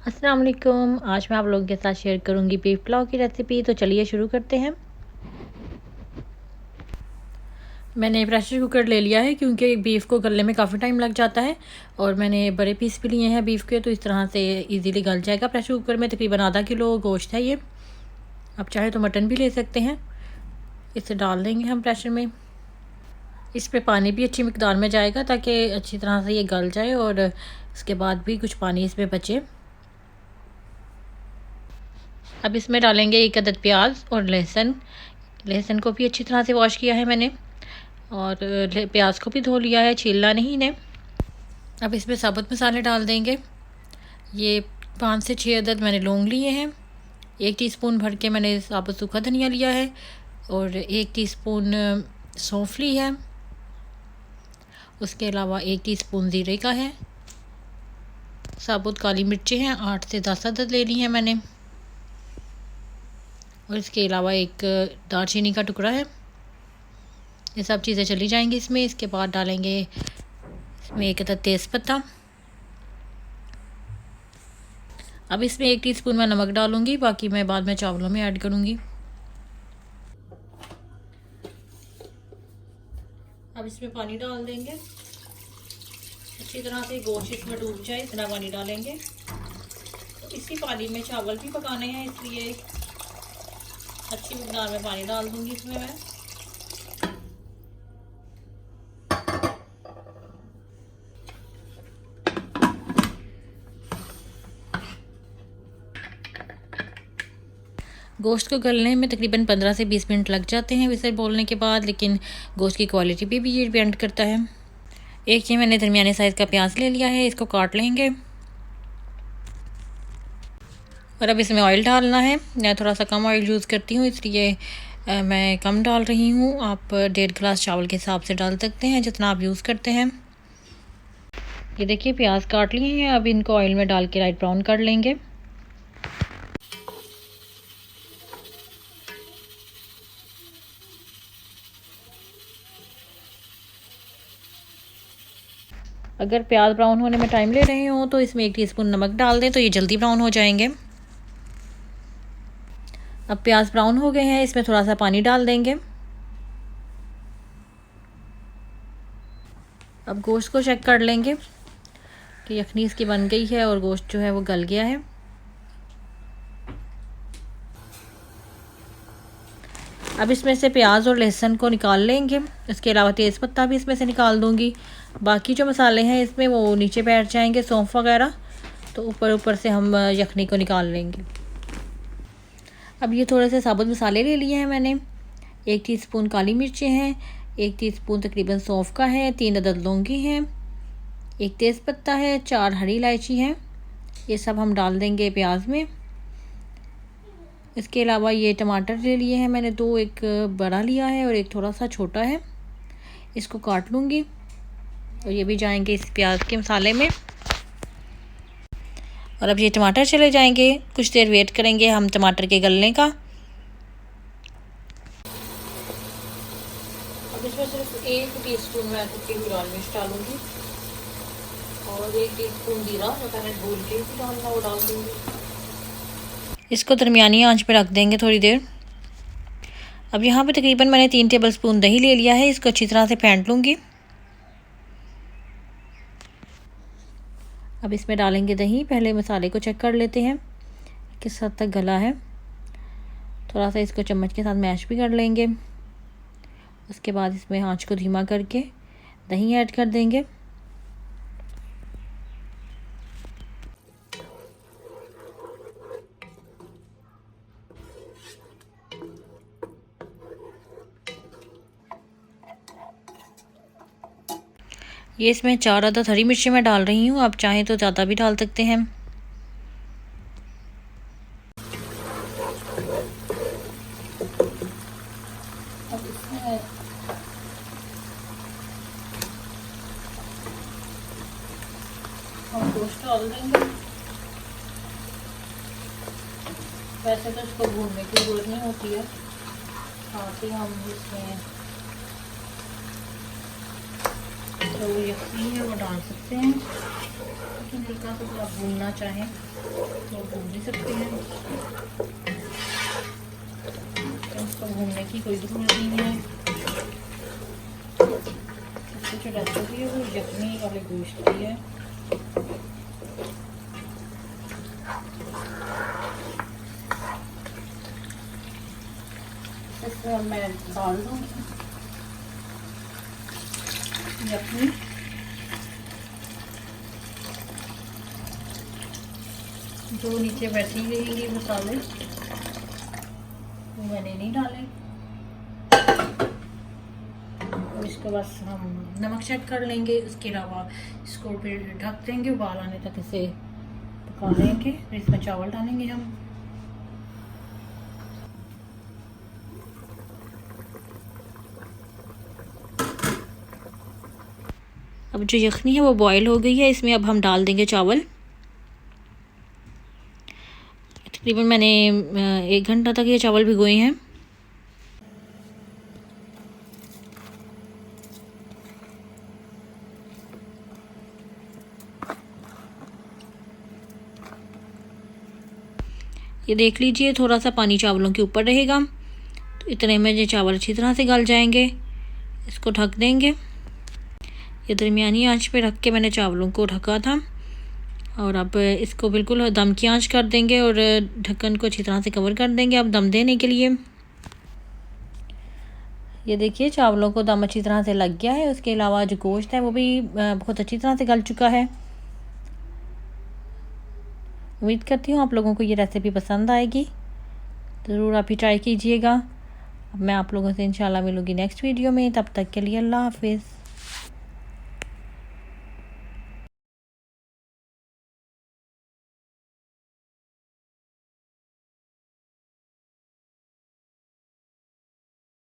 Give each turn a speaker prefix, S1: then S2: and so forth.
S1: अस्सलाम वालेकुम। आज मैं आप लोगों के साथ शेयर करूंगी बीफ पुलाव की रेसिपी। तो चलिए शुरू करते हैं। मैंने प्रेशर कुकर ले लिया है क्योंकि बीफ को गलने में काफ़ी टाइम लग जाता है और मैंने बड़े पीस भी लिए हैं बीफ के, तो इस तरह से इजीली गल जाएगा। प्रेशर कुकर में तकरीबन आधा किलो गोश्त है ये। आप चाहे तो मटन भी ले सकते हैं। इसे डाल देंगे हम प्रेशर में। इस पे पानी भी अच्छी मिकदार में जाएगा ताकि अच्छी तरह से ये गल जाए और इसके बाद भी कुछ पानी इसमें बचे। अब इसमें डालेंगे 1 अदद प्याज और लहसुन को भी अच्छी तरह से वॉश किया है मैंने और प्याज को भी धो लिया है, छीलना नहीं ने। अब इसमें साबुत मसाले डाल देंगे। ये 5 से 6 अदद मैंने लौंग लिए हैं। 1 टीस्पून भर के मैंने साबुत सूखा धनिया लिया है और 1 टीस्पून सौंफ ली है। उसके अलावा 1 टीस्पून ज़ीरे का है। साबुत काली मिर्चें हैं 8 से 10 अदद ले ली हैं मैंने और इसके अलावा एक दालचीनी का टुकड़ा है। ये सब चीज़ें चली जाएंगी इसमें। इसके बाद डालेंगे इसमें 1 अदद तेज़पत्ता। अब इसमें 1 टीस्पून मैं नमक डालूंगी, बाकी मैं बाद में चावलों में ऐड करूंगी। अब इसमें पानी डाल देंगे अच्छी तरह से, गोश्त इसमें डूब जाए इतना पानी डालेंगे। तो इसी पानी में चावल भी पकाने हैं, इसलिए अच्छी मिकदार में पानी डाल दूंगी इसमें मैं। गोश्त को गलने में तकरीबन 15 से 20 मिनट लग जाते हैं विसल बोलने के बाद, लेकिन गोश्त की क्वालिटी पे भी ये डिपेंड करता है। एक ये मैंने दरमियाने साइज़ का प्याज ले लिया है, इसको काट लेंगे। और अब इसमें ऑयल डालना है। मैं थोड़ा सा कम ऑयल यूज़ करती हूँ इसलिए मैं कम डाल रही हूँ। आप 1.5 गिलास चावल के हिसाब से डाल सकते हैं जितना आप यूज़ करते हैं। ये देखिए प्याज काट लिए हैं। अब इनको ऑयल में डाल के लाइट ब्राउन कर लेंगे। अगर प्याज ब्राउन होने में टाइम ले रहे हो तो इसमें 1 टीस्पून नमक डाल दें तो ये जल्दी ब्राउन हो जाएंगे। अब प्याज ब्राउन हो गए हैं, इसमें थोड़ा सा पानी डाल देंगे। अब गोश्त को चेक कर लेंगे कि यखनी इसकी बन गई है और गोश्त जो है वो गल गया है। अब इसमें से प्याज और लहसुन को निकाल लेंगे। इसके अलावा तेज़पत्ता भी इसमें से निकाल दूंगी। बाकी जो मसाले हैं इसमें वो नीचे बैठ जाएंगे, सौंफ वगैरह, तो ऊपर से हम यखनी को निकाल लेंगे। अब ये थोड़े से साबुत मसाले ले लिए हैं मैंने। 1 टीस्पून काली मिर्चें हैं, 1 टीस्पून तकरीबन सौंफ का है, 3 अदद लौंगी हैं, 1 तेज़पत्ता है, 4 हरी इलायची हैं। ये सब हम डाल देंगे प्याज में। इसके अलावा ये टमाटर ले लिए हैं मैंने 2, एक बड़ा लिया है और एक थोड़ा सा छोटा है। इसको काट लूँगी और ये भी जाएंगे इस प्याज के मसाले में। और अब ये टमाटर चले जाएंगे। कुछ देर वेट करेंगे हम टमाटर के गलने का। अब इसमें सिर्फ 1 टीस्पून मैं कुटी हुई लाल मिर्च डालूंगी और 1 टीस्पून जीरा जो मैंने भूल के भी डालना वो डाल दूँगी। इसको दरमियानी आंच पे रख देंगे थोड़ी देर। अब यहाँ पे तकरीबन मैंने 3 टेबलस्पून दही ले लिया है, इसको अच्छी तरह से फेंट लूँगी। अब इसमें डालेंगे दही। पहले मसाले को चेक कर लेते हैं किस हद तक गला है। थोड़ा सा इसको चम्मच के साथ मैश भी कर लेंगे। उसके बाद इसमें आंच को धीमा करके दही ऐड कर देंगे। ये इसमें 4 अदद हरी मिर्ची मैं डाल रही हूँ, आप चाहें तो ज़्यादा भी डाल सकते हैं। अब इसमें हम गोश्त डाल देंगे। वैसे तो इसको भूनने की जरूरत नहीं होती है, साथ ही हम इसमें जो यखनी है वो डाल सकते हैं। लहसुन हल्का सा थोड़ा भूनना चाहें तो भून भी सकते हैं, तो उसको भूनने की कोई ज़रूरत नहीं है। इसकी जो रेसिपी है वो यखनी वाले गोश्त की है। इसमें मैं डाल दूँगी यखनी, जो नीचे बैठी रहेंगी मसाले वो मैंने नहीं डाले। और इसको बस हम नमक चेक कर लेंगे, उसके अलावा इसको फिर ढक देंगे, उबाल आने तक इसे पका लेंगे। फिर इसमें चावल डालेंगे हम। अब जो यखनी है वो बॉईल हो गई है, इसमें अब हम डाल देंगे चावल। तकरीबन मैंने 1 घंटा तक ये चावल भिगोए हैं। ये देख लीजिए, थोड़ा सा पानी चावलों के ऊपर रहेगा, तो इतने में ये चावल अच्छी तरह से गल जाएंगे। इसको ढक देंगे। ये दरमियानी आंच पे रख के मैंने चावलों को ढका था, और अब इसको बिल्कुल दम की आंच कर देंगे और ढक्कन को अच्छी तरह से कवर कर देंगे अब दम देने के लिए। ये देखिए, चावलों को दम अच्छी तरह से लग गया है। उसके अलावा जो गोश्त है वो भी बहुत अच्छी तरह से गल चुका है। उम्मीद करती हूँ आप लोगों को ये रेसिपी पसंद आएगी, ज़रूर आप ही ट्राई कीजिएगा। अब मैं आप लोगों से इंशाल्लाह मिलूँगी नेक्स्ट वीडियो में। तब तक के लिए अल्लाह हाफिज़।